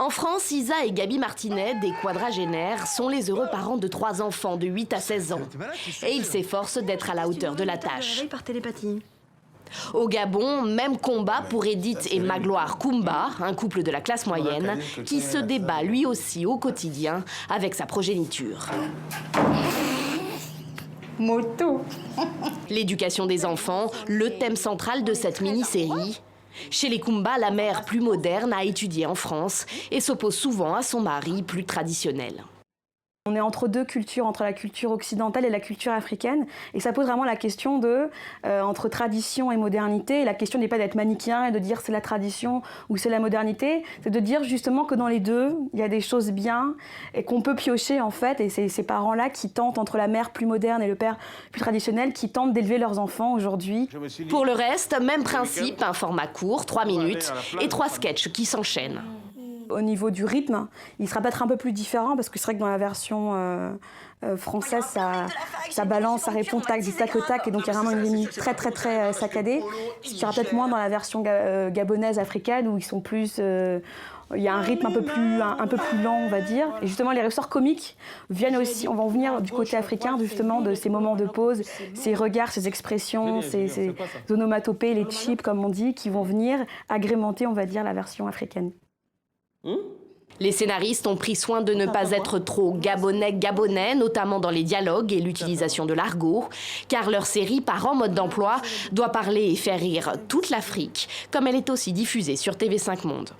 En France, Isa et Gaby Martinet, des quadragénaires, sont les heureux parents de 3 enfants de 8 à 16 ans. Et ils s'efforcent d'être à la hauteur de la tâche. Par télépathie. Au Gabon, même combat pour Edith et Magloire Koumba, un couple de la classe moyenne, qui se débat lui aussi au quotidien avec sa progéniture. Moto. L'éducation des enfants, le thème central de cette mini-série. Chez les Koumba, la mère plus moderne a étudié en France et s'oppose souvent à son mari plus traditionnel. On est entre deux cultures, entre la culture occidentale et la culture africaine. Et ça pose vraiment la question de, entre tradition et modernité. Et la question n'est pas d'être manichéen et de dire c'est la tradition ou c'est la modernité. C'est de dire justement que dans les deux, il y a des choses bien et qu'on peut piocher en fait. Et c'est ces parents-là qui tentent, entre la mère plus moderne et le père plus traditionnel, qui tentent d'élever leurs enfants aujourd'hui. Pour le reste, même principe, un format court, 3 minutes, et 3 sketchs qui s'enchaînent. Au niveau du rythme, il sera peut-être un peu plus différent parce que c'est vrai que dans la version française, ça balance, ça répond tac, du tac au tac, et donc il y a vraiment une ligne très saccadée. Ce qui sera peut-être moins dans la version gabonaise, africaine, où ils sont plus... il y a un rythme un peu plus lent, on va dire. Et justement, les ressorts comiques viennent aussi, on va en venir du côté africain, justement, de ces moments de pause, ces regards, ces expressions, ces onomatopées, les chips, comme on dit, qui vont venir agrémenter, on va dire, la version africaine. Les scénaristes ont pris soin de ne pas être trop gabonais, notamment dans les dialogues et l'utilisation de l'argot, car leur série Parents mode d'emploi doit parler et faire rire toute l'Afrique, comme elle est aussi diffusée sur TV5 Monde.